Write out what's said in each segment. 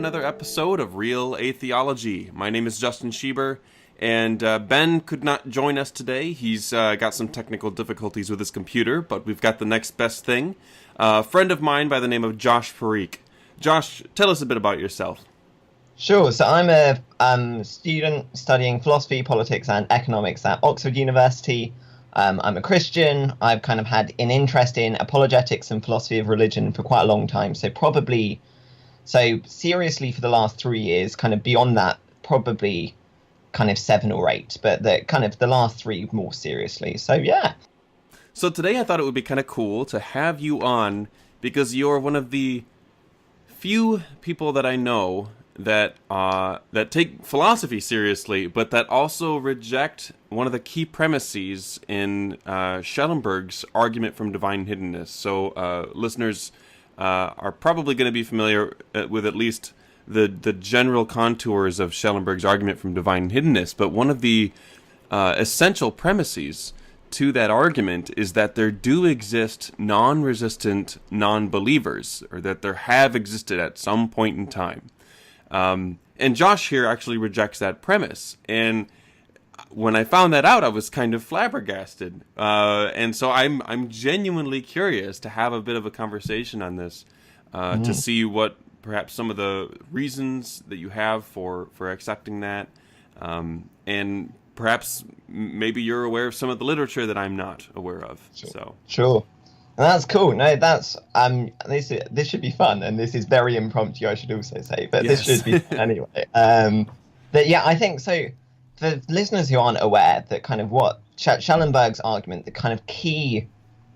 another episode of Real Atheology. My name is Justin Schieber, and Ben could not join us today. He's got some technical difficulties with his computer, but we've got the next best thing. A friend of mine by the name of Josh Parikh. Josh, tell us a bit about yourself. Sure. So I'm a student studying philosophy, politics, and economics at Oxford University. I'm a Christian. I've kind of had an interest in apologetics and philosophy of religion for quite a long time. So seriously for the last 3 years, kind of beyond that, probably kind of 7 or 8, but the last 3 more seriously. So yeah. So today I thought it would be kind of cool to have you on because you're one of the few people that I know that take philosophy seriously, but that also reject one of the key premises in Schellenberg's argument from divine hiddenness. So listeners are probably going to be familiar with at least the general contours of Schellenberg's argument from divine hiddenness. But one of the essential premises to that argument is that there do exist non-resistant non-believers, or that there have existed at some point in time. And Josh here actually rejects that premise. And when I found that out, I was kind of flabbergasted. And so I'm genuinely curious to have a bit of a conversation on this, to see what perhaps some of the reasons that you have for accepting that. And perhaps maybe you're aware of some of the literature that I'm not aware of. Sure. That's cool. No, that's this should be fun, and this is very impromptu, I should also say, but Yes. This should be fun anyway. But yeah, I think so. For listeners who aren't aware, that kind of what Schellenberg's argument, the kind of key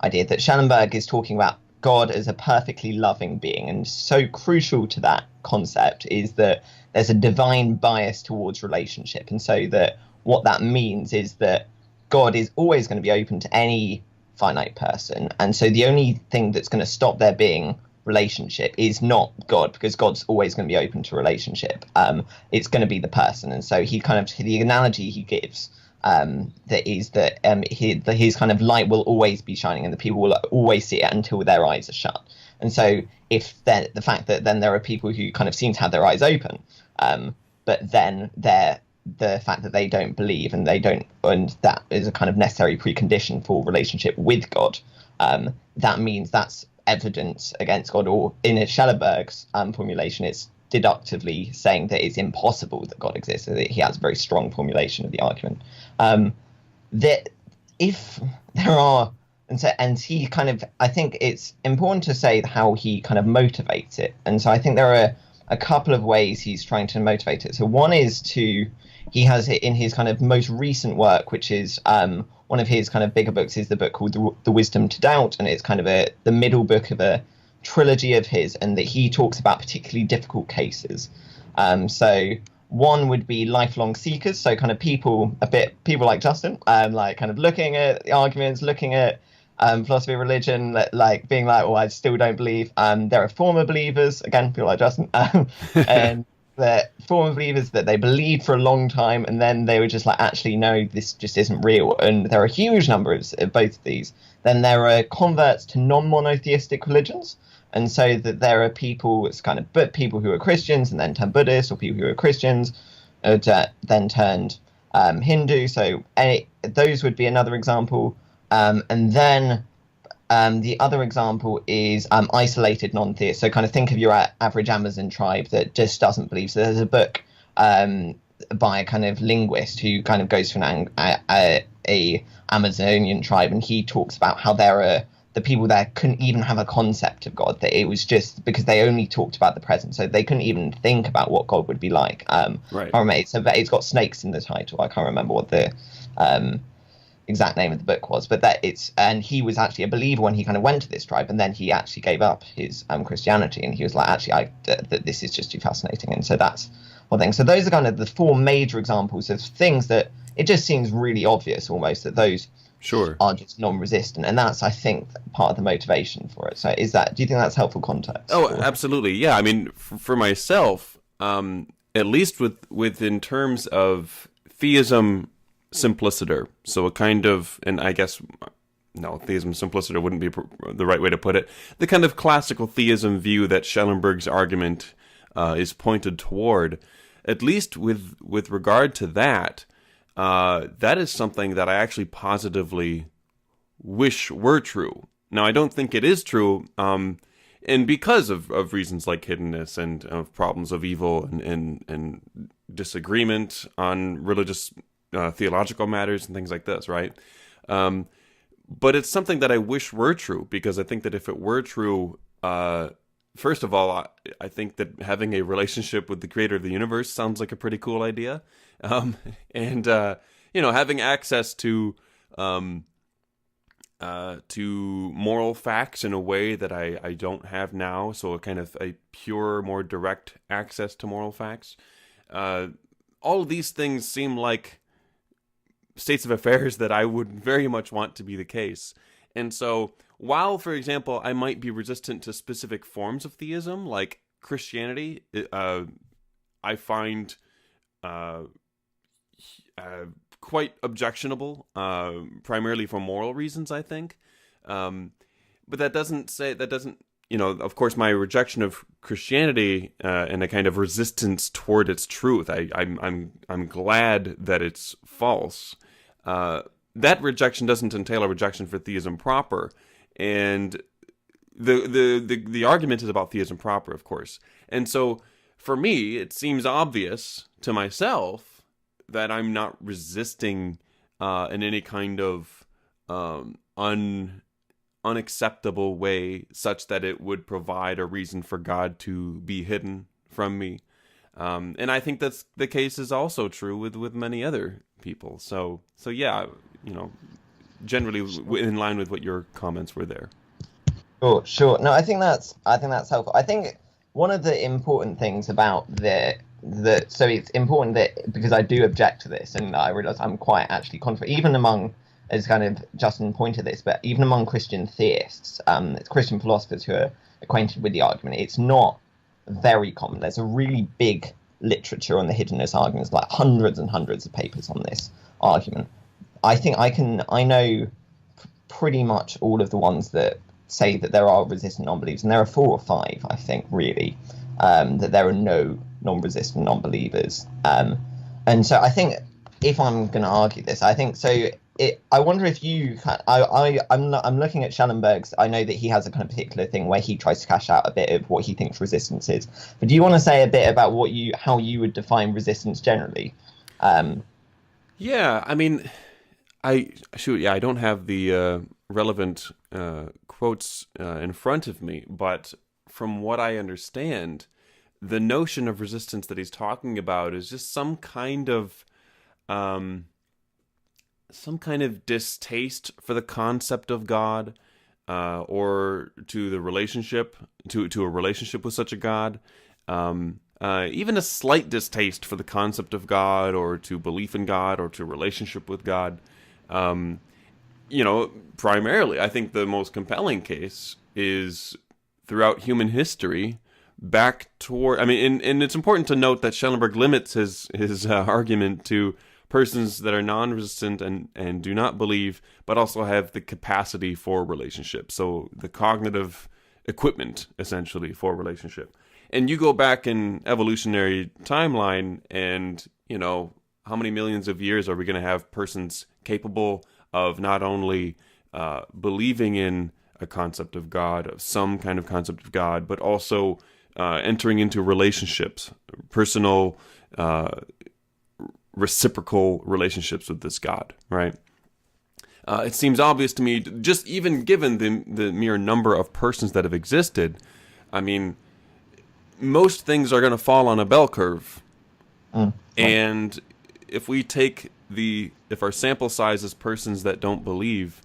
idea that Schellenberg is talking about God as a perfectly loving being, and so crucial to that concept is that there's a divine bias towards relationship, and so that what that means is that God is always going to be open to any finite person, and so the only thing that's going to stop there being relationship is not God, because God's always going to be open to relationship. It's going to be the person, and so the analogy he gives his kind of light will always be shining, and the people will always see it until their eyes are shut. And so if the fact that then there are people who kind of seem to have their eyes open, but then the fact that they don't believe and that is a kind of necessary precondition for relationship with God, that means that's evidence against God, or in Schellenberg's formulation, it's deductively saying that it's impossible that God exists. So that he has a very strong formulation of the argument. That if there are, and he kind of, I think it's important to say how he kind of motivates it. And so I think there are a couple of ways he's trying to motivate it. So one is he has it in his kind of most recent work, which is one of his kind of bigger books, is the book called The Wisdom to Doubt, and it's kind of the middle book of a trilogy of his, and that he talks about particularly difficult cases. So one would be lifelong seekers, so kind of people like Justin, like kind of looking at the arguments, looking at philosophy of religion, like being like, well, I still don't believe. There are former believers, again, people like Justin, and the former believers that they believed for a long time, and then they were just like, actually, no, this just isn't real. And there are a huge number of both of these. Then there are converts to non-monotheistic religions, and so that there are people, it's kind of people who are Christians and then turned Buddhist, or people who are Christians then turned Hindu. So those would be another example. And then the other example is isolated non-theists. So kind of think of your average Amazon tribe that just doesn't believe. So there's a book by a kind of linguist who kind of goes to a Amazonian tribe, and he talks about how there are the people there couldn't even have a concept of God, that it was just because they only talked about the present, so they couldn't even think about what God would be like. Right. So it's got snakes in the title. I can't remember what the exact name of the book was, but and he was actually a believer when he kind of went to this tribe, and then he actually gave up his Christianity, and he was like, actually, that this is just too fascinating. And so that's one thing. So those are kind of the 4 major examples of things that it just seems really obvious almost that those are just non-resistant, and that's, I think, part of the motivation for it. So do you think that's helpful context? Oh, absolutely. Yeah, I mean, for myself, at least in terms of theism simpliciter, so a kind of, and I guess, no, theism simpliciter wouldn't be the right way to put it, the kind of classical theism view that Schellenberg's argument is pointed toward. At least with regard to that, that is something that I actually positively wish were true. Now, I don't think it is true, and because of reasons like hiddenness and of problems of evil and disagreement on religious theological matters and things like this, right? But it's something that I wish were true, because I think that if it were true, first of all, I think that having a relationship with the creator of the universe sounds like a pretty cool idea. And having access to moral facts in a way that I don't have now, so a kind of a pure, more direct access to moral facts. All of these things seem like states of affairs that I would very much want to be the case. And so, while, for example, I might be resistant to specific forms of theism, like Christianity, I find quite objectionable, primarily for moral reasons, I think. But that doesn't, of course, my rejection of Christianity and a kind of resistance toward its truth, I'm glad that it's false. That rejection doesn't entail a rejection for theism proper, and the argument is about theism proper, of course. And so, for me, it seems obvious to myself that I'm not resisting in any kind of unacceptable way, such that it would provide a reason for God to be hidden from me. And I think that's the case is also true with many other people. So yeah, generally in line with what your comments were there. Sure. No, I think that's helpful. I think one of the important things about so it's important that, because I do object to this, and I realize I'm quite actually contrary, even among, as kind of Justin pointed this, but even among Christian theists, Christian philosophers who are acquainted with the argument, it's not very common. There's a really big literature on the hiddenness arguments, like hundreds and hundreds of papers on this argument. I think I know pretty much all of the ones that say that there are resistant non-believers, and there are 4 or 5, I think, really, that there are no non-resistant non-believers. And so I think, if I'm going to argue this, I think so. I wonder if you. I'm looking at Schellenberg's. I know that he has a kind of particular thing where he tries to cash out a bit of what he thinks resistance is. But do you want to say a bit about how you would define resistance generally? Yeah, I mean, I don't have the relevant quotes in front of me, but from what I understand, the notion of resistance that he's talking about is just some kind of distaste for the concept of God, or to the relationship, to a relationship with such a God. Even a slight distaste for the concept of God, or to belief in God, or to relationship with God. Primarily, I think the most compelling case is throughout human history, back toward. I mean, and it's important to note that Schellenberg limits his argument to persons that are non-resistant and do not believe, but also have the capacity for relationship. So the cognitive equipment, essentially, for relationship. And you go back in evolutionary timeline, and how many millions of years are we going to have persons capable of not only believing in a concept of God, of some kind of concept of God, but also entering into relationships, personal, reciprocal relationships with this God, right? It seems obvious to me, just even given the mere number of persons that have existed, I mean, most things are going to fall on a bell curve. And if we take if our sample size is persons that don't believe,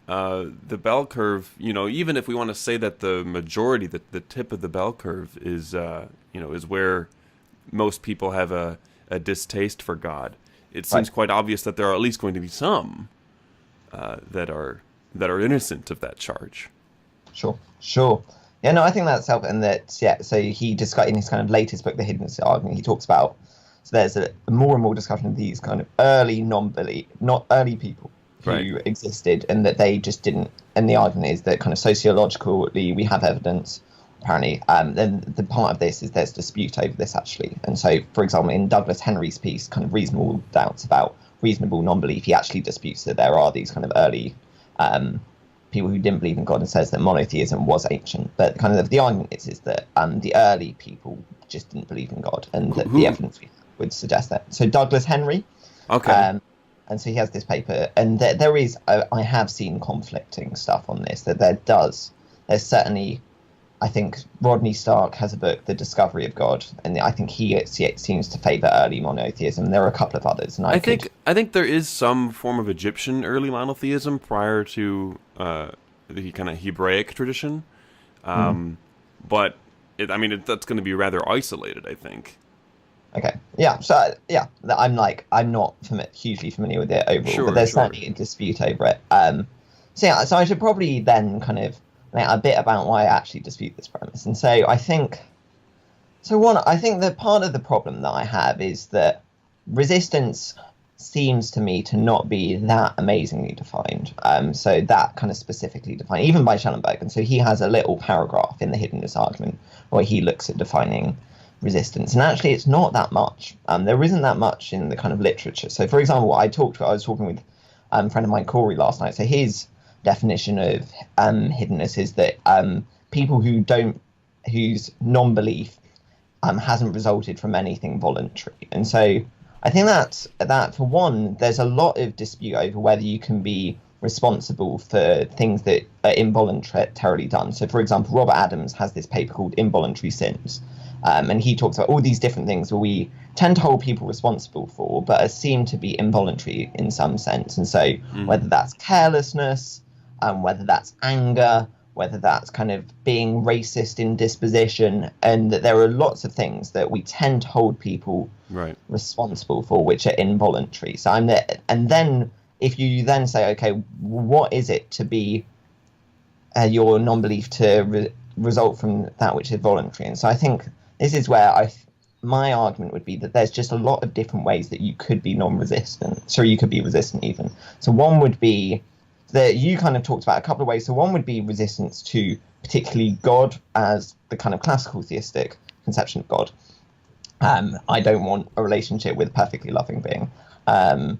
the bell curve, even if we want to say that the majority, the tip of the bell curve is where most people have a distaste for God, it seems quite obvious that there are at least going to be some that are innocent of that charge. Sure. Yeah, no, I think that's helpful, and that so he discussed in his kind of latest book, The Hiddenness Argument, he talks about, so there's a more and more discussion of these kind of early early people who existed, and that they just didn't. And the argument is that kind of sociologically we have evidence apparently. Then the part of this is there's dispute over this actually, and so for example in Douglas Henry's piece, kind of reasonable doubts about reasonable non-belief, he actually disputes that there are these kind of early people who didn't believe in God and says that monotheism was ancient. But kind of the argument is that the early people just didn't believe in God, and that the evidence would suggest that. So Douglas Henry, okay. And so he has this paper, and there is I have seen conflicting stuff on this. That there's certainly. I think Rodney Stark has a book, The Discovery of God, and I think he seems to favour early monotheism. There are a couple of others, and I think there is some form of Egyptian early monotheism prior to the kind of Hebraic tradition, but that's going to be rather isolated, I think. Okay, yeah. So I'm not hugely familiar with it overall, but there's certainly a dispute over it. So I should probably then kind of. A bit about why I actually dispute this premise. And so I think that part of the problem that I have is that resistance seems to me to not be that amazingly defined. So that kind of specifically defined, even by Schellenberg. And so he has a little paragraph in the Hiddenness argument where he looks at defining resistance. And actually it's not that much. There isn't that much in the kind of literature. So for example, I was talking with a friend of mine, Corey, last night. So his definition of hiddenness is that people whose non-belief hasn't resulted from anything voluntary. And so I think that for one, there's a lot of dispute over whether you can be responsible for things that are involuntarily done. So for example, Robert Adams has this paper called Involuntary Sins, and he talks about all these different things where we tend to hold people responsible for, but seem to be involuntary in some sense. And so whether that's carelessness, whether that's anger, whether that's kind of being racist in disposition, and that there are lots of things that we tend to hold people responsible for, which are involuntary. So and then if you then say, okay, what is it to be your non-belief to result from that which is voluntary? And so I think this is where my argument would be that there's just a lot of different ways that you could be non-resistant. So you could be resistant even. So one would be that you kind of talked about a couple of ways. So one would be resistance to particularly God as the kind of classical theistic conception of God. I don't want a relationship with a perfectly loving being, and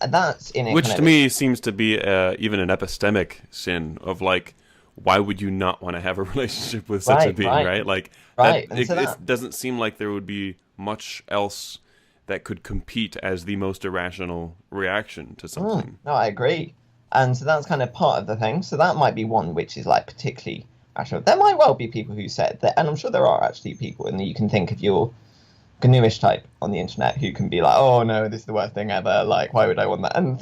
that's in it. Which to me seems to be even an epistemic sin of like, why would you not want to have a relationship with such a being, right? Like, it doesn't seem like there would be much else that could compete as the most irrational reaction to something. No, I agree. And so that's kind of part of the thing. So that might be one which is like particularly rational. There might well be people who said that, and I'm sure there are actually people, and you can think of your GNU-ish type on the internet who can be like, oh no, this is the worst thing ever, like why would I want that? And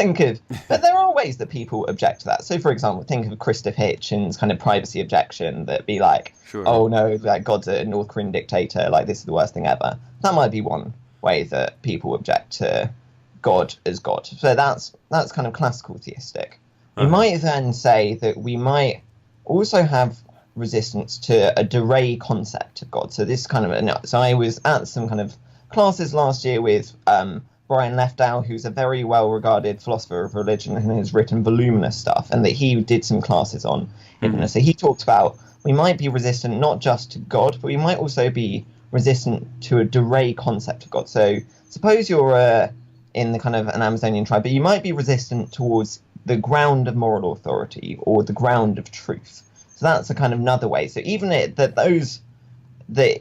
but there are ways that people object to that. So for example, think of Christopher Hitchens' kind of privacy objection that be like, oh no, like God's a North Korean dictator, like this is the worst thing ever. That might be one way that people object to God as God. So that's kind of classical theistic. We might then say that we might also have resistance to a de re concept of God. So this kind of I was at some kind of classes last year with Brian Lefdow, who's a very well regarded philosopher of religion and has written voluminous stuff, and that he did some classes on Hiddenness. So he talked about we might be resistant not just to God, but we might also be resistant to a de re concept of God. So suppose you're in the kind of an Amazonian tribe, but you might be resistant towards the ground of moral authority or the ground of truth. So that's a kind of another way. So even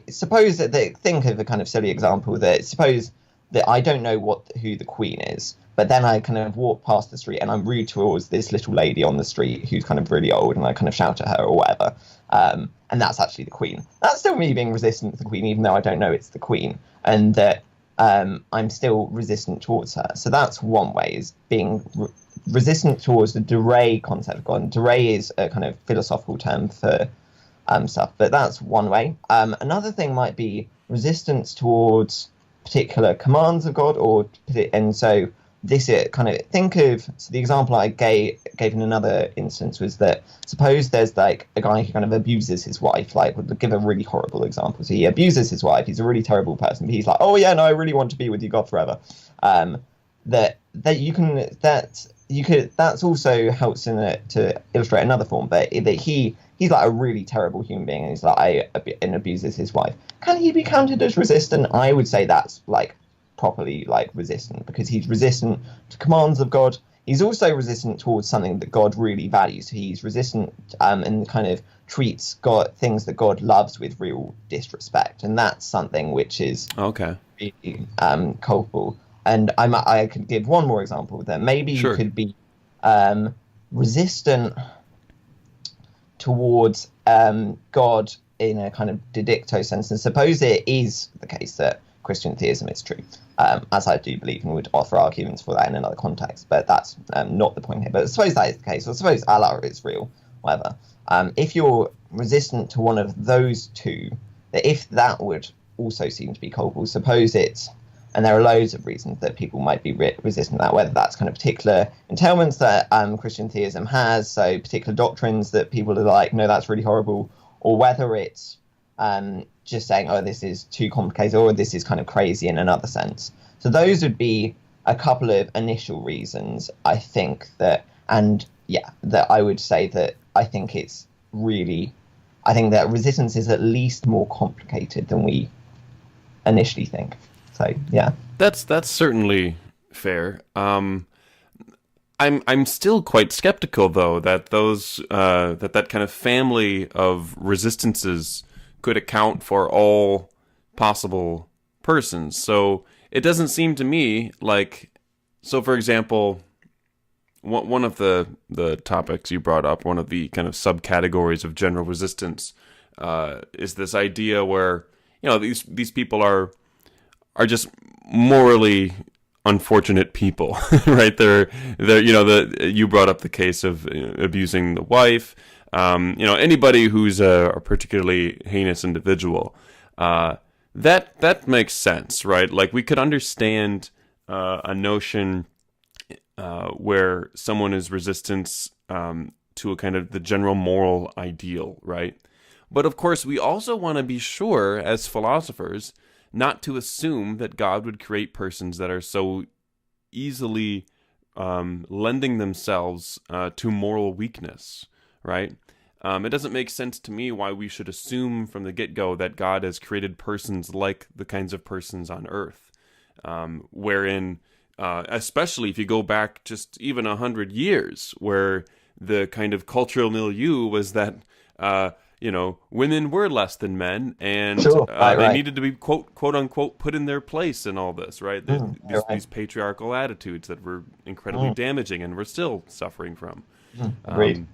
suppose that they think of a kind of silly example that suppose that I don't know who the Queen is, but then I kind of walk past the street and I'm rude towards this little lady on the street who's kind of really old, and I kind of shout at her or whatever. And that's actually the Queen. That's still me being resistant to the Queen, even though I don't know it's the Queen, and that I'm still resistant towards her. So that's one way, is being resistant towards the de re concept of God. And de re is a kind of philosophical term for stuff, but that's one way. Another thing might be resistance towards particular commands of God, and so this kind of so the example I gave in another instance was that suppose there's like a guy who kind of abuses his wife, like would give a really horrible example. So he abuses his wife, he's a really terrible person, but he's like, oh yeah, no, I really want to be with you, God, forever. That that's also helps in it to illustrate another form, but that he's like a really terrible human being, and he's like and abuses his wife. Can he be counted as resistant? I would say that's like properly like resistant, because he's resistant to commands of God. He's also resistant towards something that God really values. He's resistant and kind of treats God things that God loves with real disrespect, and that's something which is really culpable. And I could give one more example that maybe you could be resistant towards God in a kind of didicto sense. And suppose it is the case that Christian theism is true, as I do believe, and would offer arguments for that in another context. But that's not the point here. But suppose that is the case, or suppose Allah is real, whatever. If you're resistant to one of those two, if that would also seem to be culpable, suppose it's, and there are loads of reasons that people might be resistant to that, whether that's kind of particular entailments that Christian theism has, so particular doctrines that people are like, no, that's really horrible, or whether it's just saying, oh, this is too complicated, or this is kind of crazy in another sense. So those would be a couple of initial reasons, I think, that I would say that I think that resistance is at least more complicated than we initially think. So yeah, that's certainly fair. I'm still quite skeptical, though, that those that kind of family of resistances could account for all possible persons. So it doesn't seem to me like, so for example, one of the topics you brought up, one of the kind of subcategories of general resistance, is this idea where, you know, these people are just morally unfortunate people, right? They're you know, you brought up the case of abusing the wife. You know, anybody who's a particularly heinous individual, that makes sense, right? Like, we could understand a notion where someone is resistance to a kind of the general moral ideal, right? But of course, we also want to be sure, as philosophers, not to assume that God would create persons that are so easily lending themselves to moral weakness, right? It doesn't make sense to me why we should assume from the get-go that God has created persons like the kinds of persons on earth, wherein, especially if you go back just even 100 years, where the kind of cultural milieu was that, you know, women were less than men, and they needed to be quote unquote put in their place in all this, right? These patriarchal attitudes that were incredibly damaging, and we're still suffering from. Agreed.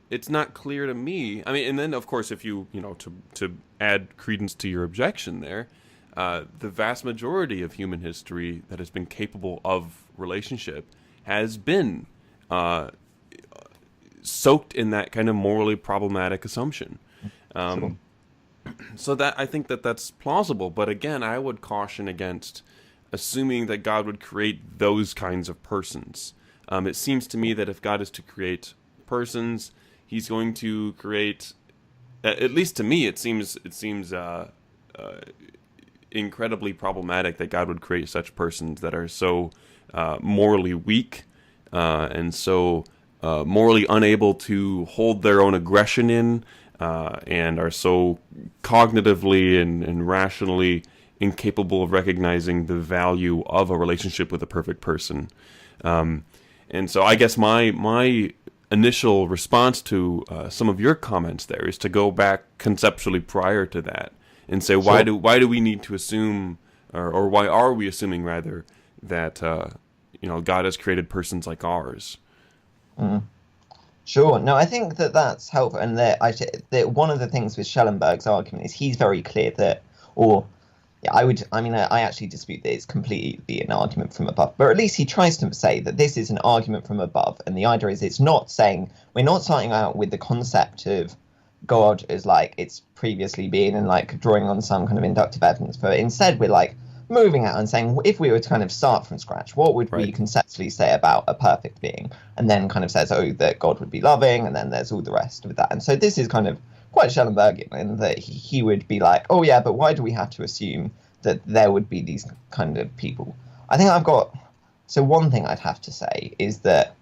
It's not clear to me. I mean, and then of course, if you know, to add credence to your objection there, the vast majority of human history that has been capable of relationship has been soaked in that kind of morally problematic assumption. So that, I think that's plausible. But again, I would caution against assuming that God would create those kinds of persons. It seems to me that if God is to create persons, he's going to create, at least to me, it seems incredibly problematic that God would create such persons that are so morally weak and so morally unable to hold their own aggression in, and are so cognitively and rationally incapable of recognizing the value of a relationship with a perfect person. And so I guess my initial response to some of your comments there is to go back conceptually prior to that and say, why do we need to assume, or why are we assuming rather, that you know, God has created persons like ours? Sure. No, I think that's helpful, and that one of the things with Schellenberg's argument is he's very clear that, I actually dispute that it's completely an argument from above, but at least he tries to say that this is an argument from above, and the idea is it's not saying, we're not starting out with the concept of God as like it's previously been and like drawing on some kind of inductive evidence, but instead we're like moving out and saying, if we were to kind of start from scratch, what would we conceptually say about a perfect being? And then kind of says, that God would be loving, and then there's all the rest of that. And so this is kind of quite Schellenbergian, in that he would be like, oh yeah, but why do we have to assume that there would be these kind of people? I think I've got so one thing I'd have to say is that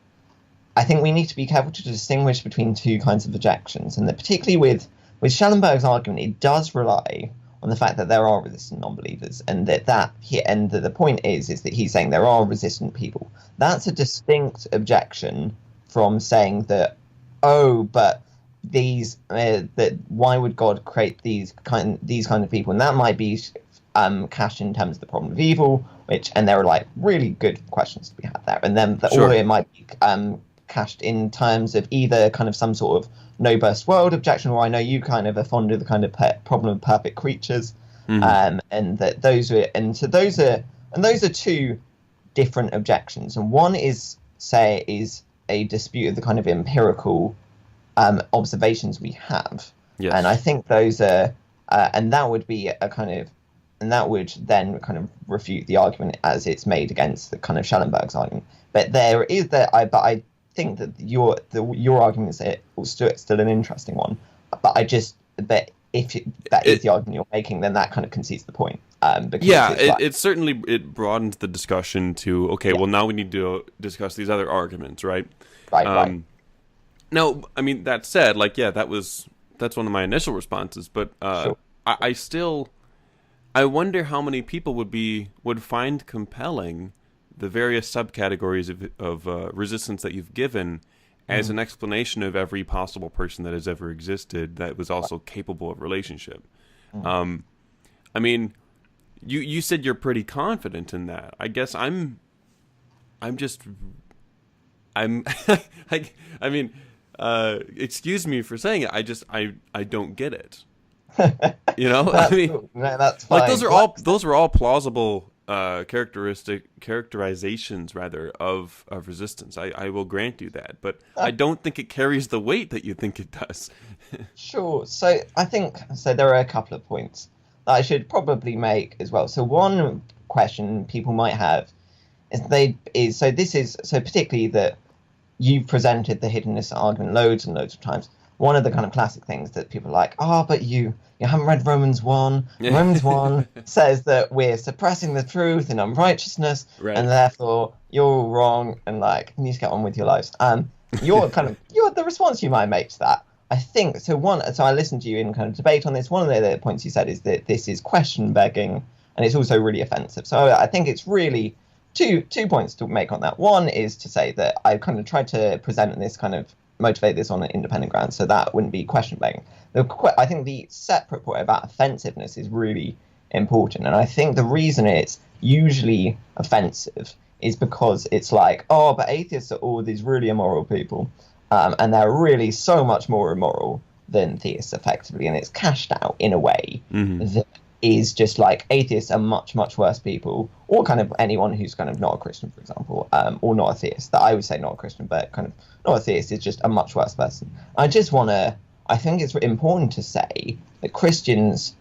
I think we need to be careful to distinguish between two kinds of objections, and that particularly with Schellenberg's argument, it does rely on the fact that there are resistant non-believers, and the point is that he's saying there are resistant people. That's a distinct objection from saying that, oh, but that why would God create these kind of people, and that might be cast in terms of the problem of evil, and there are like really good questions to be had there, and then or it might be cast in terms of either kind of some sort of no burst world objection, or I know you kind of are fond of the kind of problem of perfect creatures, and that those are two different objections, and one is a dispute of the kind of empirical observations we have, yes. And I think those are and that would be a kind of, and that would then kind of refute the argument as it's made against the kind of Schellenberg's argument. But there is but I think that your argument is still an interesting one. But if that is the argument you're making, then that kind of concedes the point. It certainly broadens the discussion to well, now we need to discuss these other arguments, right? Right. Now, I mean, that said, that's one of my initial responses, but Sure. I wonder how many people would find compelling the various subcategories of resistance that you've given as an explanation of every possible person that has ever existed that was also capable of relationship. I mean, you said you're pretty confident in that. I guess I'm I mean, excuse me for saying it. I don't get it. You know, I mean, cool. No, that's fine. like those are all plausible characterizations rather of resistance. I will grant you that, but I don't think it carries the weight that you think it does. Sure. So I think there are a couple of points that I should probably make as well. So one question people might have is particularly that you've presented the hiddenness argument loads and loads of times. One of the kind of classic things that people are like, but you haven't read Romans 1. Romans 1 says that we're suppressing the truth in unrighteousness, right, and therefore you're wrong, and like you need to get on with your lives. You're the response you might make to that. I think so. I listened to you in kind of debate on this. One of the points you said is that this is question begging, and it's also really offensive. So I think it's really two points to make on that. One is to say that I kind of tried to present this kind of motivate this on an independent ground, so that wouldn't be question begging. I think the separate point about offensiveness is really important, and I think the reason it's usually offensive is because it's like, but atheists are all these really immoral people, and they're really so much more immoral than theists effectively, and it's cashed out in a way that is just like atheists are much, much worse people, or kind of anyone who's kind of not a Christian, for example, or not a theist. That I would say not a Christian, but kind of not a theist is just a much worse person. I think it's important to say that Christians,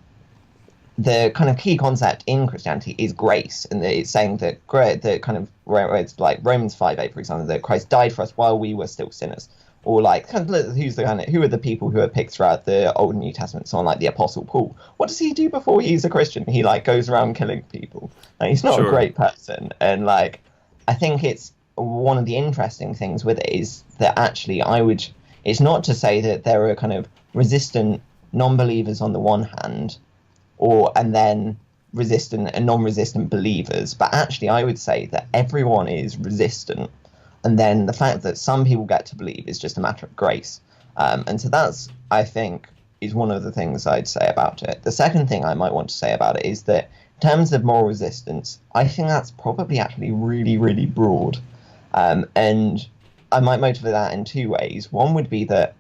the kind of key concept in Christianity is grace, and it's saying that the kind of where it's like Romans 5:8, for example, that Christ died for us while we were still sinners. Or like, who are the people who are picked throughout the Old and New Testament? Someone like the Apostle Paul. What does he do before he's a Christian? He like goes around killing people. And he's not a great person. And like, I think it's one of the interesting things with it is that actually it's not to say that there are kind of resistant non-believers on the one hand, and then resistant and non-resistant believers. But actually, I would say that everyone is resistant. And then the fact that some people get to believe is just a matter of grace. And so that's, I think, is one of the things I'd say about it. The second thing I might want to say about it is that in terms of moral resistance, I think that's probably actually really, really broad. And I might motivate that in two ways. One would be that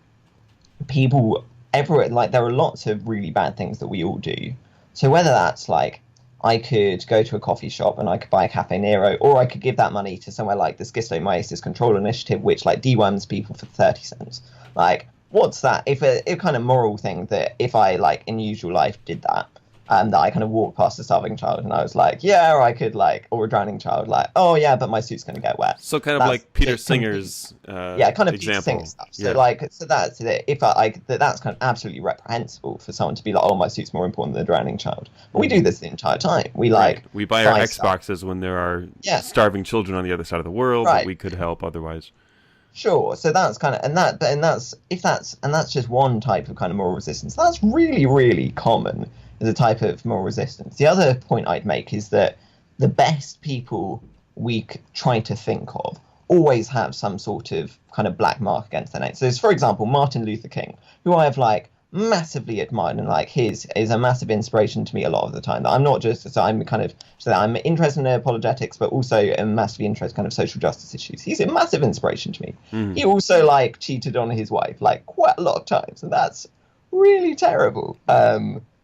people everywhere, like there are lots of really bad things that we all do. So whether that's like, I could go to a coffee shop and I could buy a Cafe Nero, or I could give that money to somewhere like the Schistomyces Control Initiative, which like deworms people for 30 cents. Like, what's that? If a kind of moral thing that if I like in usual life did that, that I kind of walked past a starving child and I was like, yeah, I could like, or a drowning child, like, oh yeah, but my suit's going to get wet. So kind of like Peter Singer's example. Singer stuff. So like, so that's it. If I like, that's kind of absolutely reprehensible for someone to be like, oh, my suit's more important than the drowning child. But we do this the entire time. We like, we buy our Xboxes when there are starving children on the other side of the world that we could help otherwise. Sure. So that's kind of, and that's just one type of kind of moral resistance. That's really, really common as a type of moral resistance. The other point I'd make is that the best people we try to think of always have some sort of kind of black mark against their name. So, for example, Martin Luther King, who I have like massively admired, and like his is a massive inspiration to me a lot of the time. That I'm not just I'm interested in apologetics, but also am massively interested in kind of social justice issues. He's a massive inspiration to me. He also like cheated on his wife like quite a lot of times, and that's really terrible.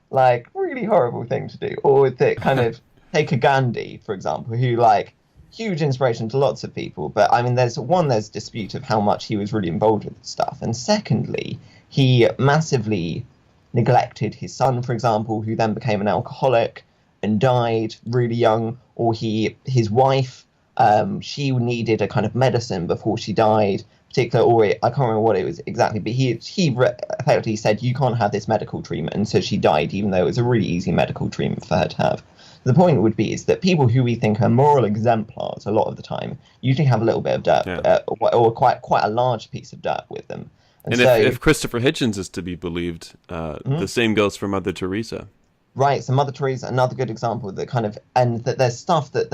Like really horrible thing to do. Or that kind of take a Gandhi, for example, who like huge inspiration to lots of people. But I mean, there's dispute of how much he was really involved with this stuff, and secondly, he massively neglected his son, for example, who then became an alcoholic and died really young. Or his wife, she needed a kind of medicine before she died. I can't remember what it was exactly, but he effectively said you can't have this medical treatment, and so she died, even though it was a really easy medical treatment for her to have. The point would be is that people who we think are moral exemplars a lot of the time usually have a little bit of dirt, or quite a large piece of dirt with them. And so, if Christopher Hitchens is to be believed, the same goes for Mother Teresa. Right, so Mother Teresa, another good example that kind of, and that there's stuff that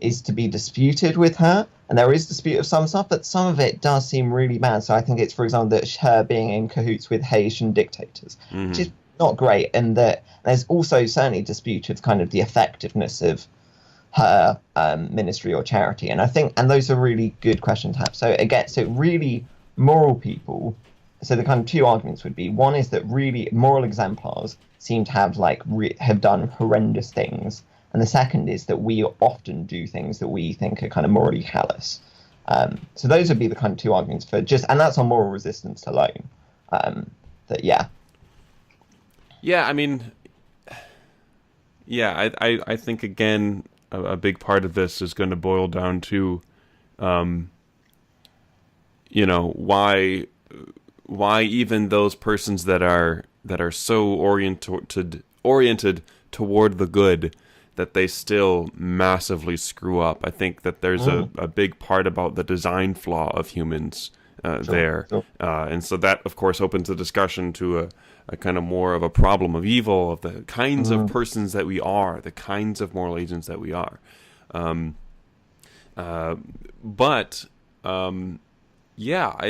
is to be disputed with her, and there is dispute of some stuff, but some of it does seem really bad. So I think it's, for example, that her being in cahoots with Haitian dictators, which is not great, and that there's also certainly dispute of kind of the effectiveness of her ministry or charity, and I think, and those are really good questions to have. So again, so really moral people. So the kind of two arguments would be, one is that really moral exemplars seem to have like have done horrendous things, and the second is that we often do things that we think are kind of morally callous. So those would be the kind of two arguments for just, and that's on moral resistance alone. I mean, I think again a big part of this is going to boil down to, why even those persons that are so oriented toward the good, that they still massively screw up. I think that there's a big part about the design flaw of humans there. And so that, of course, opens the discussion to a kind of more of a problem of evil, of the kinds of persons that we are, the kinds of moral agents that we are. I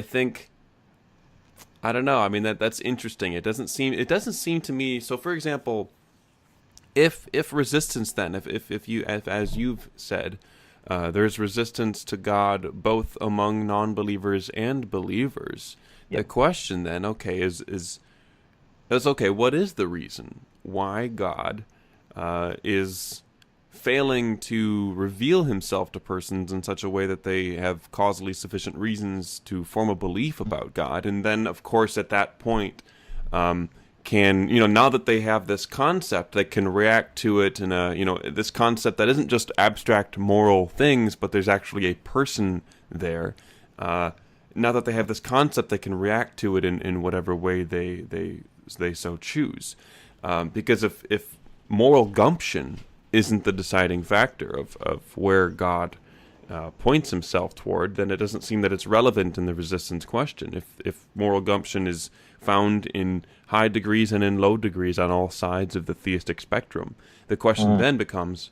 think, I don't know. I mean, that's interesting. It doesn't seem to me. So, for example, if resistance, then if you, as you've said, there's resistance to God both among non-believers and believers. Yep. The question then, is what is the reason why God is failing to reveal himself to persons in such a way that they have causally sufficient reasons to form a belief about God? And then, of course, at that point, now that they have this concept, they can react to it in this concept that isn't just abstract moral things, but there's actually a person there. Now that they have this concept, they can react to it in whatever way they so choose. Because if moral gumption isn't the deciding factor of where God points himself toward, then it doesn't seem that it's relevant in the resistance question. If moral gumption is found in high degrees and in low degrees on all sides of the theistic spectrum, the question then becomes,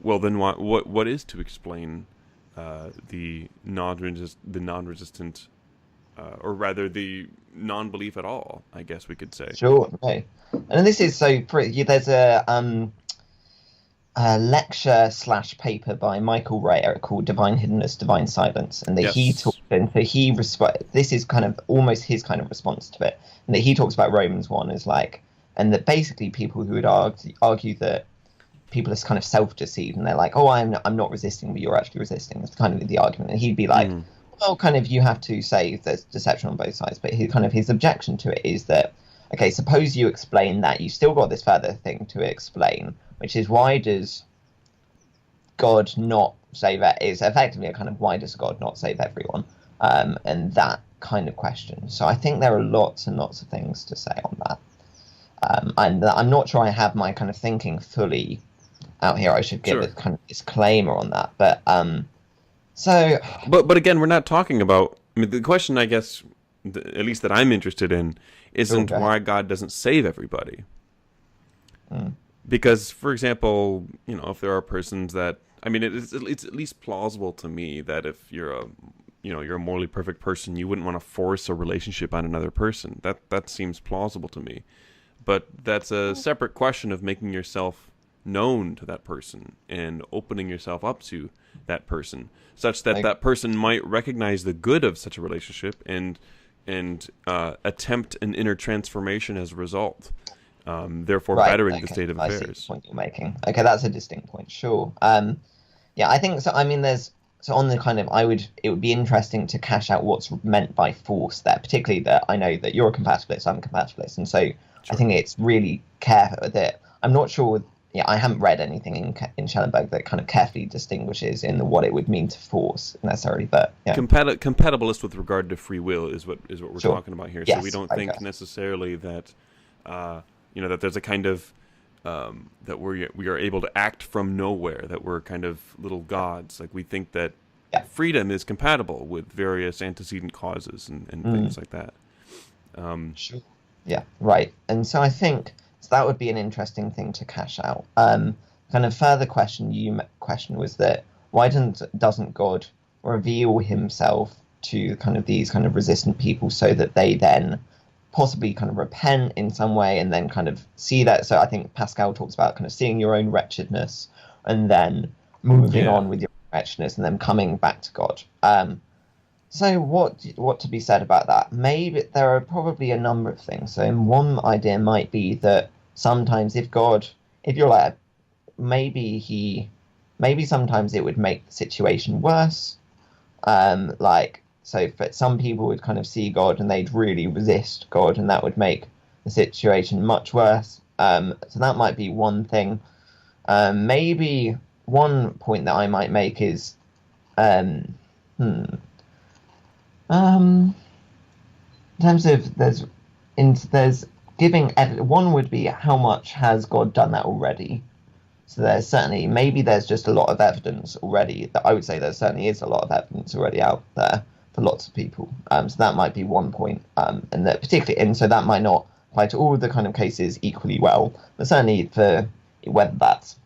well, then what is to explain the non-resistant, or rather the non-belief at all, I guess we could say. Sure. Okay. And this is so pretty. There's a lecture/paper by Michael Ray called "Divine Hiddenness, Divine Silence," and that he talked, and so this is kind of almost his kind of response to it, and that he talks about Romans 1 as like, and that basically people who would argue that people are kind of self-deceived, and they're like, oh, I'm not resisting, but you're actually resisting. It's kind of the argument, and he'd be like, well, kind of you have to say there's deception on both sides, but his objection to it is that okay, suppose you explain that, you still got this further thing to explain, which is why does God not save it? It's effectively a kind of why does God not save everyone? And that kind of question. So I think there are lots and lots of things to say on that. And I'm not sure I have my kind of thinking fully out here. I should give Sure. a kind of disclaimer on that. But so But again, we're not talking about. I mean, the question, I guess, at least that I'm interested in, isn't why God doesn't save everybody. Because, for example, if there are persons that, I mean, it's at least plausible to me that if you're a morally perfect person, you wouldn't want to force a relationship on another person. That seems plausible to me. But that's a separate question of making yourself known to that person and opening yourself up to that person, such that that person might recognize the good of such a relationship and attempt an inner transformation as a result, therefore bettering the state of affairs. I see the point you're making. Okay, that's a distinct point. Sure. Yeah, I think so. I mean, on the kind of, it would be interesting to cash out what's meant by force there, particularly that I know that you're a compatibilist, I'm a compatibilist, and so I think it's really careful that I'm not sure. Yeah, I haven't read anything in Schellenberg that kind of carefully distinguishes in what it would mean to force necessarily, but yeah. Compatibilist with regard to free will is what we're talking about here. Yes, so we don't think necessarily that that there's a kind of that we are able to act from nowhere, that we're kind of little gods. Like, we think that freedom is compatible with various antecedent causes and things like that. Sure. Yeah, right. And so I think that would be an interesting thing to cash out. Kind of further question was that why doesn't God reveal himself to kind of these kind of resistant people so that they then possibly kind of repent in some way and then kind of see that? So I think Pascal talks about kind of seeing your own wretchedness and then moving on with your wretchedness and then coming back to God. So what to be said about that? Maybe there are probably a number of things. So one idea might be that sometimes if you're like, maybe sometimes it would make the situation worse. So for some people would kind of see God and they'd really resist God, and that would make the situation much worse. So that might be one thing. Maybe one point that I might make is, in terms of there's giving evidence. One would be how much has God done that already. So there's just a lot of evidence already. That I would say there certainly is a lot of evidence already out there for lots of people. So that might be one point, and that particularly, and so that might not apply to all of the kind of cases equally well, but certainly for whether that's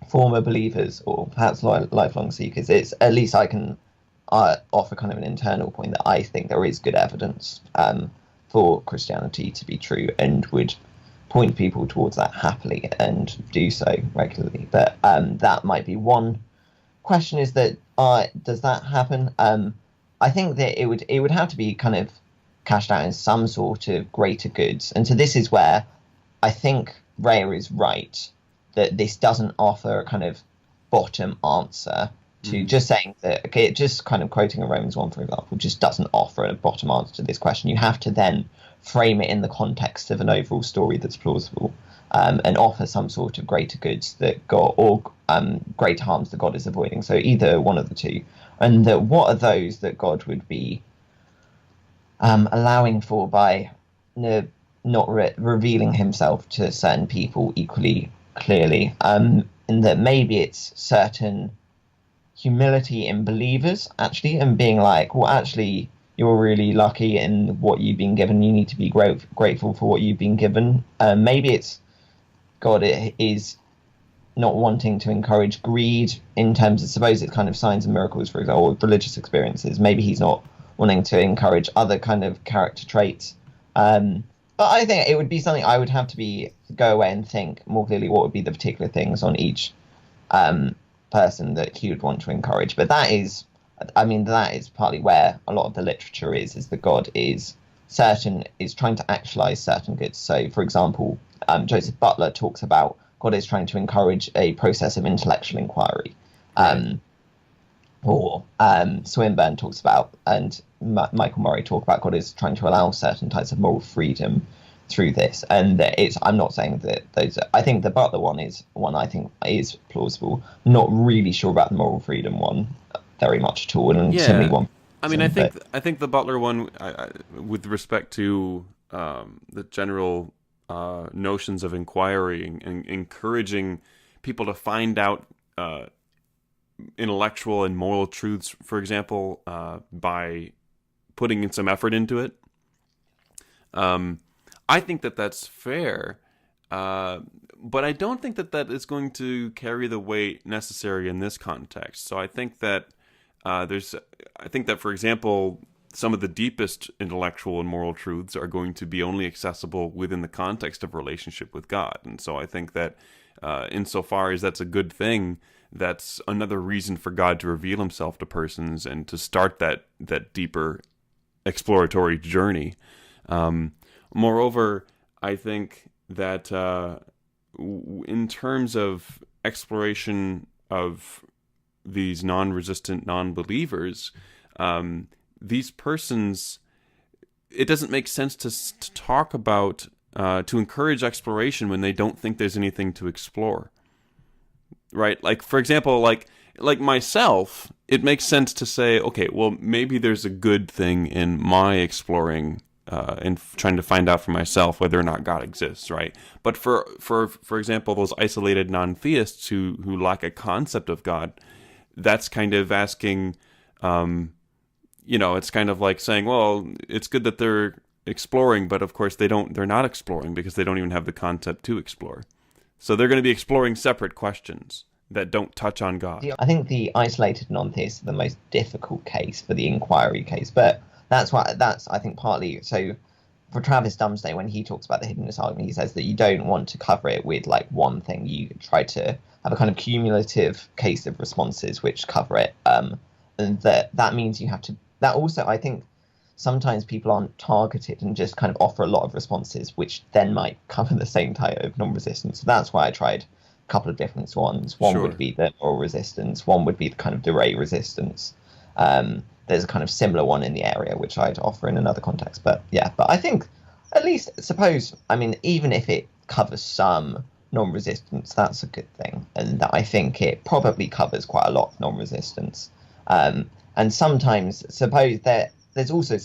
former believers or perhaps lifelong seekers, it's at least I can offer kind of an internal point that I think there is good evidence for Christianity to be true and would point people towards that happily and do so regularly. But that might be one question, is that does that happen? I think that it would have to be kind of cashed out in some sort of greater goods. And so this is where I think Rhea is right, that this doesn't offer a kind of bottom answer to just saying that, okay, just kind of quoting a Romans 1, for example, just doesn't offer a bottom answer to this question. You have to then frame it in the context of an overall story that's plausible, and offer some sort of greater goods that God, or greater harms that God is avoiding. So either one of the two. And that what are those that God would be allowing for by not revealing himself to certain people equally clearly, and that maybe it's certain humility in believers, actually, and being like, well, actually, you're really lucky in what you've been given. You need to be grateful for what you've been given. Maybe it's God is not wanting to encourage greed in terms of, suppose it's kind of signs and miracles, for example, or religious experiences. Maybe he's not wanting to encourage other kind of character traits. But I think it would be something I would have to go away and think more clearly what would be the particular things on each person that he would want to encourage. But that is partly where a lot of the literature is that God is trying to actualize certain goods. So, for example, Joseph Butler talks about God is trying to encourage a process of intellectual inquiry. Or Swinburne talks about, and Michael Murray talk about, God is trying to allow certain types of moral freedom through this. And I'm not saying that those. I think the Butler one is one I think is plausible. Not really sure about the moral freedom one very much at all, and similarly Yeah, one. I mean, I think the Butler one, with respect to the general notions of inquiry and encouraging people to find out intellectual and moral truths, for example, by putting in some effort into it. I think that that's fair, but I don't think that that is going to carry the weight necessary in this context. So I think that I think that, for example, some of the deepest intellectual and moral truths are going to be only accessible within the context of relationship with God. And so I think that insofar as that's a good thing, that's another reason for God to reveal himself to persons and to start that deeper exploratory journey. Moreover, I think that in terms of exploration of these non-resistant non-believers, these persons, it doesn't make sense to talk about, to encourage exploration when they don't think there's anything to explore. Right? Like, for example, like myself, it makes sense to say, okay, well, maybe there's a good thing in my exploring and trying to find out for myself whether or not God exists, right? But for example, those isolated non-theists who lack a concept of God, that's kind of asking, it's kind of like saying, well, it's good that they're exploring, but of course they're not exploring because they don't even have the concept to explore. So they're going to be exploring separate questions that don't touch on God. I think the isolated non-theists are the most difficult case for the inquiry case, but that's I think partly so. For Travis Dumsday, when he talks about the hiddenness argument, he says that you don't want to cover it with like one thing. You try to have a kind of cumulative case of responses which cover it, and that means you have to. That also, I think, sometimes people aren't targeted and just kind of offer a lot of responses, which then might cover the same type of non-resistance. So that's why I tried a couple of different ones. One would be the moral resistance. One would be the kind of DeRay resistance. There's a kind of similar one in the area, which I'd offer in another context. But I think at least, even if it covers some non-resistance, that's a good thing. And I think it probably covers quite a lot of non-resistance. And sometimes, suppose there's also,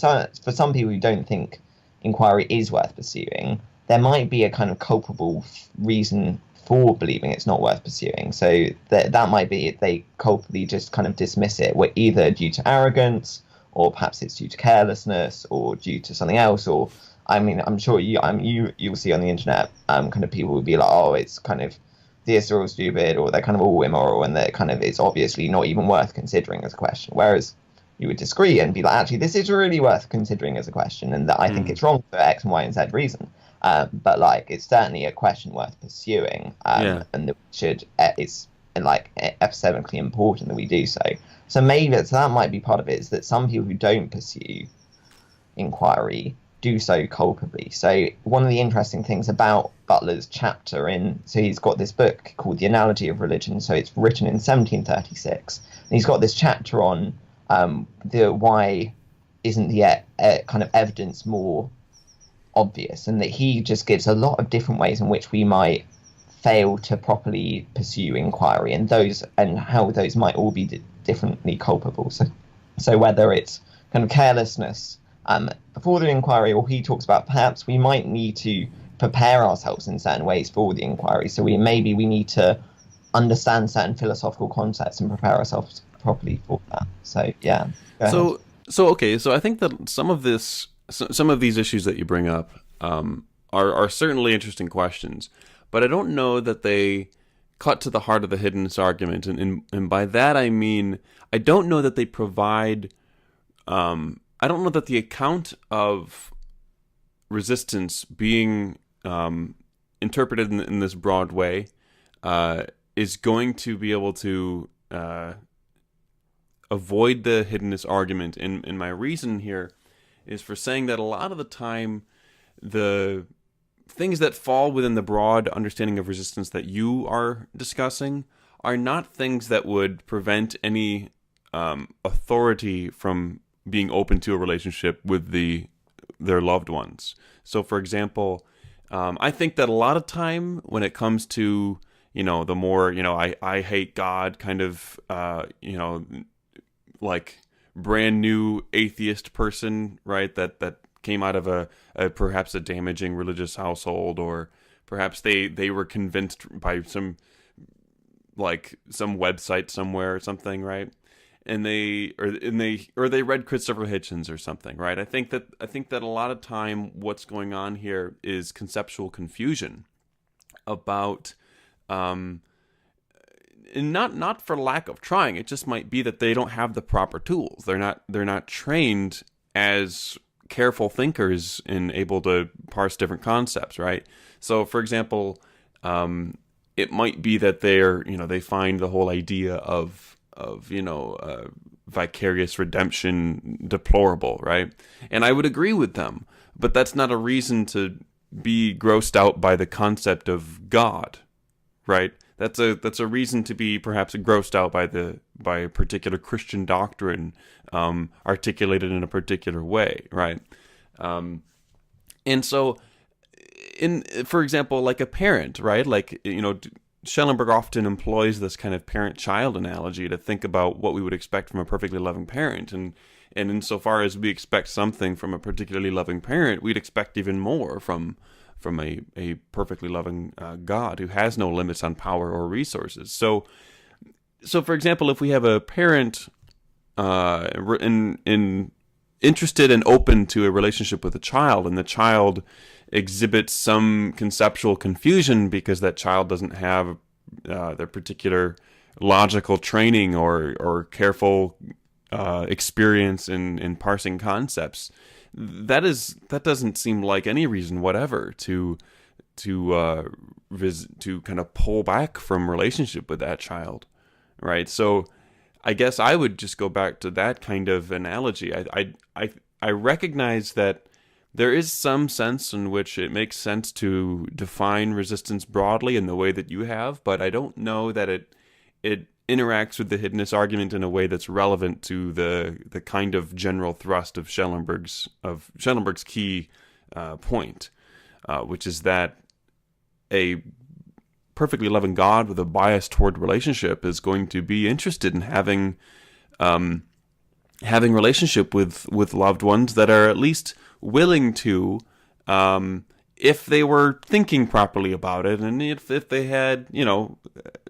for some people who don't think inquiry is worth pursuing, there might be a kind of culpable reason for believing it's not worth pursuing. So that might be they culpably just kind of dismiss it, either due to arrogance, or perhaps it's due to carelessness, or due to something else. Or I'm sure you'll see on the internet kind of people will be like, oh, it's kind of theists are all stupid, or they're kind of all immoral, and they're kind of, it's obviously not even worth considering as a question. Whereas you would disagree and be like, actually, this is really worth considering as a question, and that I think it's wrong for X and Y and Z reason. But like, it's certainly a question worth pursuing, and that it's like epistemically important that we do so. So that might be part of it, is that some people who don't pursue inquiry do so culpably. So one of the interesting things about Butler's chapter so he's got this book called The Analogy of Religion. So it's written in 1736, and he's got this chapter on why isn't the kind of evidence more obvious, and that he just gives a lot of different ways in which we might fail to properly pursue inquiry, and how those might all be differently culpable. So whether it's kind of carelessness before the inquiry, or he talks about perhaps we might need to prepare ourselves in certain ways for the inquiry. So we need to understand certain philosophical concepts and prepare ourselves properly for that. So yeah. Okay. So I think that some of these issues that you bring up are certainly interesting questions, but I don't know that they cut to the heart of the hiddenness argument, and by that I mean I don't know that they provide. I don't know that the account of resistance being interpreted in this broad way is going to be able to avoid the hiddenness argument. And my reason here is for saying that a lot of the time, the things that fall within the broad understanding of resistance that you are discussing are not things that would prevent any authority from being open to a relationship with their loved ones. So, for example, I think that a lot of time when it comes to, the more, I hate God kind of, like brand new atheist person, right? That came out of a perhaps a damaging religious household, or perhaps they were convinced by some website somewhere or something, right? And they read Christopher Hitchens or something, right? I think that a lot of time what's going on here is conceptual confusion about, and not for lack of trying. It just might be that they don't have the proper tools. They're not trained as careful thinkers and able to parse different concepts, right? So, for example, it might be that they find the whole idea of vicarious redemption deplorable, right? And I would agree with them, but that's not a reason to be grossed out by the concept of God, right? That's a reason to be perhaps grossed out by a particular Christian doctrine articulated in a particular way, right? And so, for example, like a parent, right? Like, Schellenberg often employs this kind of parent-child analogy to think about what we would expect from a perfectly loving parent. And insofar as we expect something from a particularly loving parent, we'd expect even more from a perfectly loving God who has no limits on power or resources. So for example, if we have a parent interested and open to a relationship with a child, and the child exhibits some conceptual confusion because that child doesn't have their particular logical training or careful experience in parsing concepts, that doesn't seem like any reason whatever to kind of pull back from relationship with that child, right? So I guess I would just go back to that kind of analogy. I recognize that there is some sense in which it makes sense to define resistance broadly in the way that you have, but I don't know that it interacts with the hiddenness argument in a way that's relevant to the kind of general thrust of Schellenberg's key point, which is that a perfectly loving God with a bias toward relationship is going to be interested in having relationship with loved ones that are at least willing to, if they were thinking properly about it, and if they had,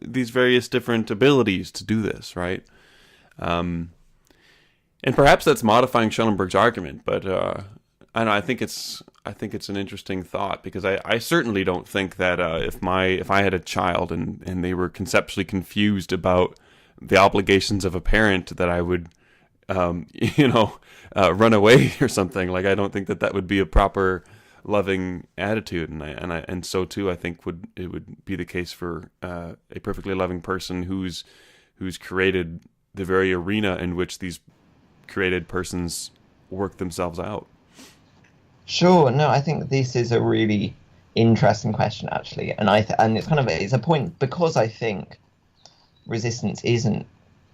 these various different abilities to do this, right? And perhaps that's modifying Schellenberg's argument, but I think it's an interesting thought, because I certainly don't think that if I had a child and they were conceptually confused about the obligations of a parent, that I would run away or something. Like, I don't think that would be a proper loving attitude, and so too I think it would be the case for a perfectly loving person who's created the very arena in which these created persons work themselves out. Sure. No, I think this is a really interesting question, actually, and it's a point, because I think resistance isn't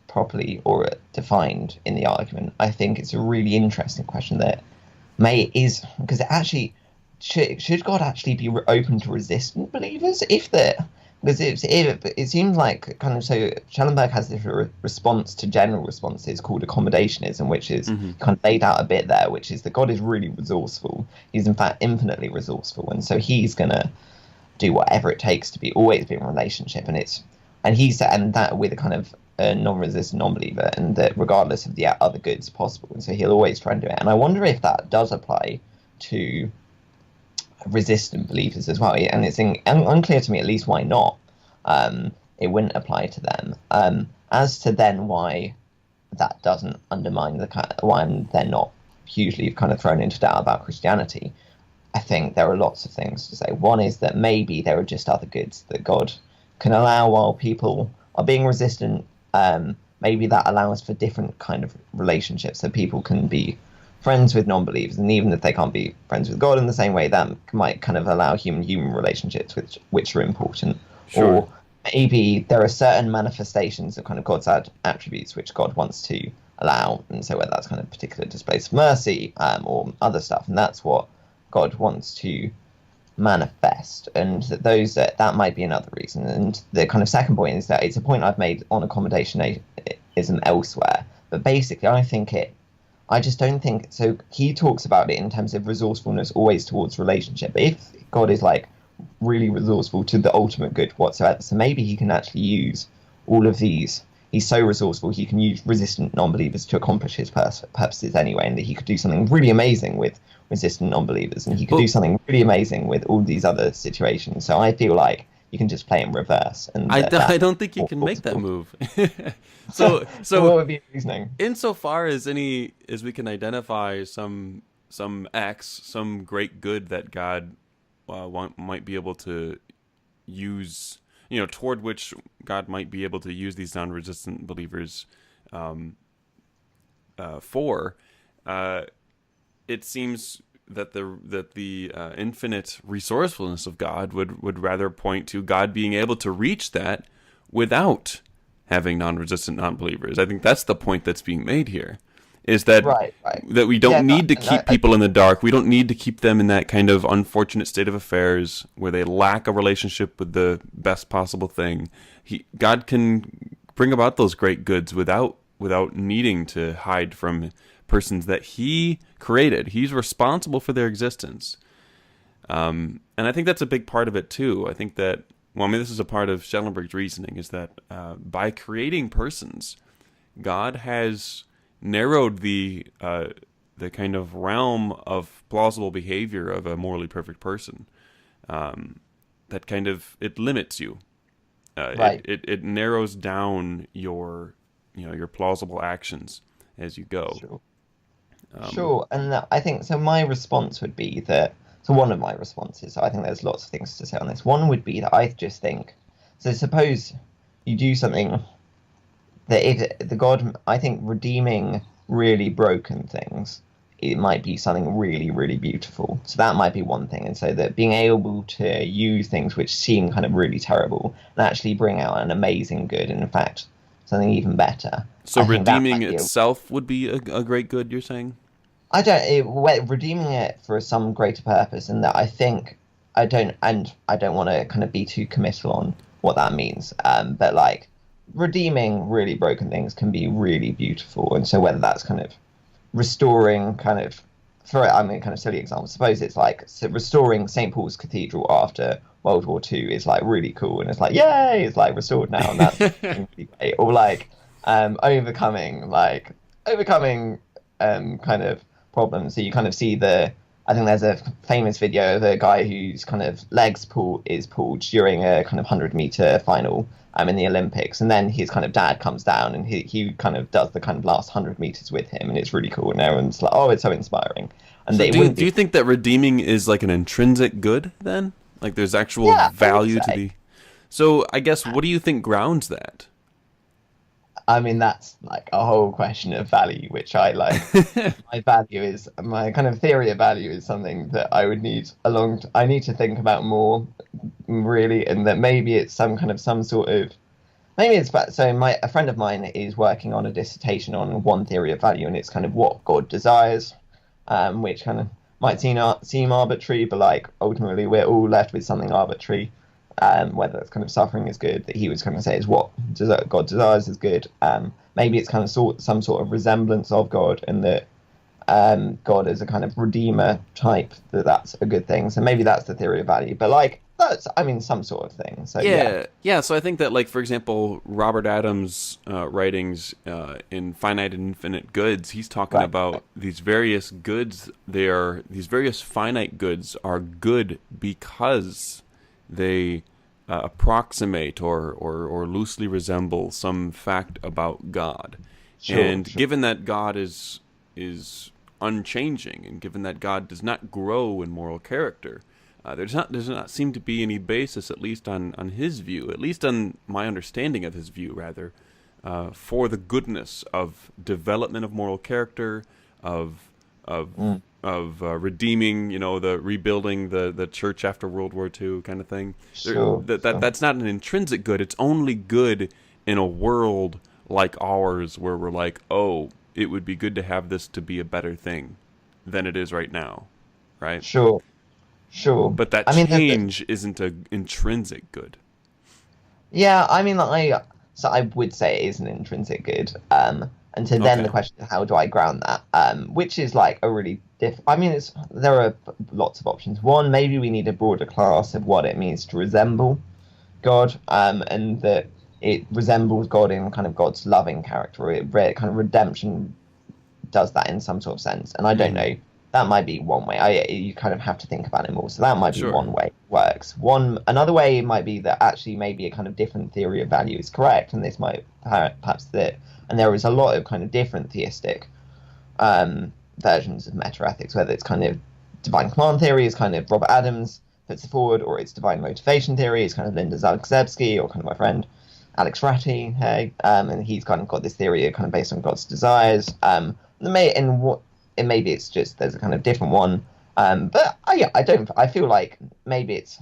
properly or defined in the argument. I think it's a really interesting question that because it actually should God actually be open to resistant believers because it seems like kind of, so Schellenberg has this response to general responses called accommodationism, which is kind of laid out a bit there, which is that God is really resourceful. He's in fact infinitely resourceful, and so he's gonna do whatever it takes to always be in a relationship, and that with a kind of a non-resistant non-believer, and that regardless of the other goods possible, and so he'll always try and do it. And I wonder if that does apply to resistant believers as well, and it's unclear to me at least why not. It wouldn't apply to them. As to then why that doesn't undermine why they're not hugely kind of thrown into doubt about Christianity, I think there are lots of things to say. One is that maybe there are just other goods that God can allow while people are being resistant. Maybe that allows for different kind of relationships, so people can be friends with non-believers, and even if they can't be friends with God in the same way, that might kind of allow human relationships which are important. Sure. Or maybe there are certain manifestations of kind of God's attributes which God wants to allow, and so whether that's kind of particular displays of mercy or other stuff, and that's what God wants to manifest, and that might be another reason. And the kind of second point is that it's a point I've made on accommodationism elsewhere, but basically I just don't think so. He talks about it in terms of resourcefulness always towards relationship. But if God is like really resourceful to the ultimate good whatsoever, so maybe he can actually use all of these. He's so resourceful he can use resistant non-believers to accomplish his purposes anyway, and that he could do something really amazing with resistant non-believers, and he could do something really amazing with all these other situations. So I feel like you can just play in reverse. And I don't think you can make that move. so what would be reasoning? Insofar as we can identify some acts, some great good that God might be able to use, toward which God might be able to use these non-resistant believers for, it seems that the infinite resourcefulness of God would rather point to God being able to reach that without having non-resistant non-believers. I think that's the point that's being made here, is that that we don't need to keep people in the dark. We don't need to keep them in that kind of unfortunate state of affairs where they lack a relationship with the best possible thing. God can bring about those great goods without needing to hide from persons that he created. He's responsible for their existence. And I think that's a big part of it too. I think that, this is a part of Schellenberg's reasoning, is that by creating persons, God has narrowed the kind of realm of plausible behavior of a morally perfect person. That kind of, it limits you. It narrows down your plausible actions as you go. Sure, and I think so. My response would be that. So one of my responses. So I think there's lots of things to say on this. One would be that I just think. So suppose you do something that I think redeeming really broken things, it might be something really, really beautiful. So that might be one thing. And so that being able to use things which seem kind of really terrible and actually bring out an amazing good, and in fact, something even better. So redeeming itself would be a great good, you're saying? Redeeming it for some greater purpose, and that I don't want to kind of be too committal on what that means. But like redeeming really broken things can be really beautiful, and so whether that's kind of restoring kind of kind of silly example, suppose it's like restoring St. Paul's Cathedral after World War II is like really cool, and it's like yay, it's like restored now, and that's really great. Or like overcoming kind of problems. So you kind of see I think there's a famous video of a guy whose kind of legs is pulled during a kind of 100-meter final in the Olympics, and then his kind of dad comes down and he kind of does the kind of last 100 meters with him, and it's really cool, and everyone's like, oh, it's so inspiring. And so do you think that redeeming is like an intrinsic good then? Like there's actual value to the... So I guess what do you think grounds that? I mean, that's like a whole question of value, which I like. My kind of theory of value is something that I would need I need to think about more, really, and that maybe it's some sort of, a friend of mine is working on a dissertation on one theory of value, and it's kind of what God desires, which kind of might seem arbitrary, but like ultimately we're all left with something arbitrary. Whether it's kind of suffering is good, that he was kind of say is what God desires is good. Maybe it's kind of some sort of resemblance of God, and that God is a kind of redeemer type, that's a good thing. So maybe that's the theory of value. But like that's some sort of thing. So yeah. So I think that, like, for example, Robert Adams' writings in Finite and Infinite Goods, he's talking about these various goods. These various finite goods are good because they approximate or loosely resemble some fact about God. Given that God is unchanging, and given that God does not grow in moral character, there does not seem to be any basis, at least on his view, at least on my understanding of his view, rather, for the goodness of development of moral character, of redeeming, the rebuilding the church after World War II kind of thing. That's not an intrinsic good. It's only good in a world like ours, where we're like, oh, it would be good to have this to be a better thing than it is right now, right? Sure. Sure. But that I mean, change isn't an intrinsic good. yeah, I mean, so I would say it is an intrinsic good. And so then Okay. the question is, how do I ground that? Which is like a really I mean, there are lots of options. One, maybe we need a broader class of what it means to resemble God, and that it resembles God in kind of God's loving character. Or kind of redemption does that in some sort of sense. And I don't know. That might be one way. You kind of have to think about it more. So that might be Sure. one way it works. Another way might be that actually maybe a kind of different theory of value is correct, and this might perhaps that. And there is a lot of kind of different theistic versions of meta-ethics, whether it's kind of divine command theory, is kind of Robert Adams puts it forward, or it's divine motivation theory, is kind of Linda Zagzebski, or kind of my friend Alex Ratti, and he's kind of got this theory kind of based on God's desires. Maybe it's just there's a kind of different one, but I feel like maybe it's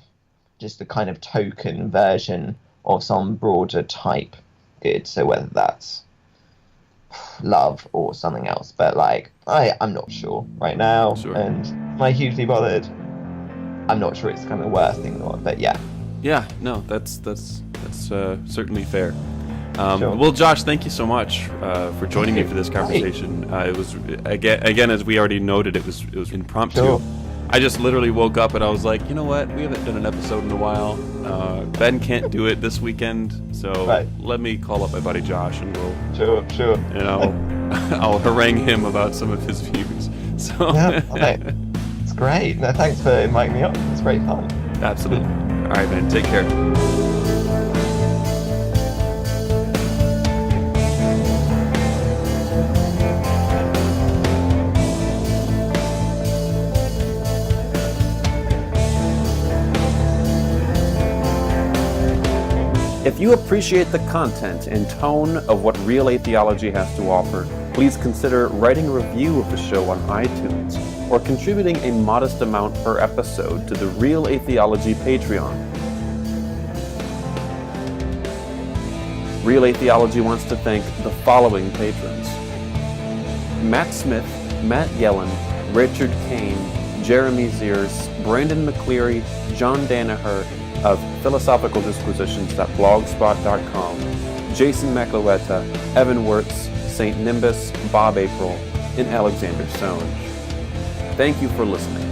just a kind of token version of some broader type good. So whether that's love or something else, but like I'm not sure right now, Sure. and am I hugely bothered? I'm not sure it's kind of worst thing or not, but yeah. Yeah, no, that's certainly fair. Sure. Well, Josh, thank you so much for joining me for this conversation. It was again, as we already noted, it was impromptu. Sure. I just literally woke up and I was like, you know what? We haven't done an episode in a while. Ben can't do it this weekend, so let me call up my buddy Josh and we'll Sure. and I'll harangue him about some of his views. So Yeah, okay. It's great. No, thanks for inviting me up. It's great fun. Absolutely. All right, man. Take care. If you appreciate the content and tone of what Real Atheology has to offer, please consider writing a review of the show on iTunes or contributing a modest amount per episode to the Real Atheology Patreon. Real Atheology wants to thank the following patrons: Matt Smith, Matt Yellen, Richard Kane, Jeremy Sears, Brandon McCleary, John Danaher of philosophicaldisquisitions.blogspot.com, Jason McLueta, Evan Wirtz, St. Nimbus, Bob April, and Alexander Songe. Thank you for listening.